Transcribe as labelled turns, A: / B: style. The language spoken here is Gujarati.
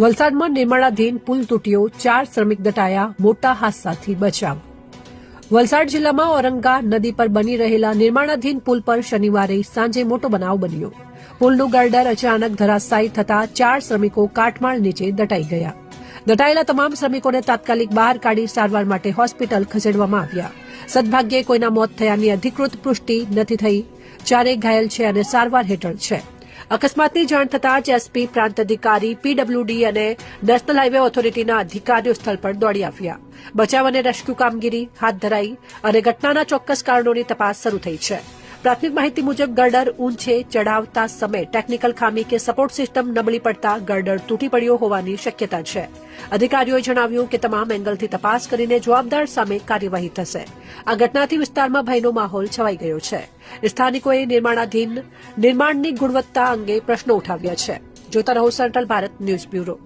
A: વલસાડમાં નિર્માણાધીન પુલ તૂટ્યો, 4 શ્રમિક દટાયા, મોટા હાદસાથી બચાવ. વલસાડ જિલ્લામાં ઔરંગા નદી પર બની રહેલા નિર્માણાધીન પુલ પર શનિવારે સાંજે મોટો બનાવ બન્યો. પુલનું ગર્ડર અચાનક ધરાશાયી થતાં 4 શ્રમિકો કાટમાળ નીચે દટાઈ ગયા. દટાયેલા તમામ શ્રમિકોને તાત્કાલિક બહાર કાઢી સારવાર માટે હોસ્પિટલ ખસેડવામાં આવ્યા. સદભાગ્યે કોઈના મોત થયાની અધિકૃત પુષ્ટિ નથી થઈ. 4 ઘાયલ છે અને સારવાર હેઠળ છે. અકસ્માતની જાણ થતાં જ એસપી, પ્રાંત અધિકારી, પીડબ્લ્યુડી અને નેશનલ હાઇવે ઓથોરિટીના અધિકારીઓ સ્થળ પર દોડી આવ્યા. બચાવ અને રેસ્ક્યુ કામગીરી હાથ ધરાઈ અને ઘટનાના ચોક્કસ કારણોની તપાસ શરૂ થઈ છે. પ્રાથમિક માહિતી મુજબ ગર્ડર ઊંચે ચડાવતા સમયે ટેકનિકલ ખામી કે સપોર્ટ સિસ્ટમ નબળી પડતા ગર્ડર તૂટી પડ્યો હોવાની શક્યતા છે. અધિકારીઓએ જણાવ્યું કે તમામ એંગલથી તપાસ કરીને જવાબદાર સામે કાર્યવાહી થશે. આ ઘટનાથી વિસ્તારમાં ભયનો માહોલ છવાઈ ગયો છે. સ્થાનિકોએ નિર્માણની ગુણવત્તા અંગે પ્રશ્નો ઉઠાવ્યા છે. જોતા રહો સેન્ટ્રલ ભારત ન્યૂઝ બ્યુરો.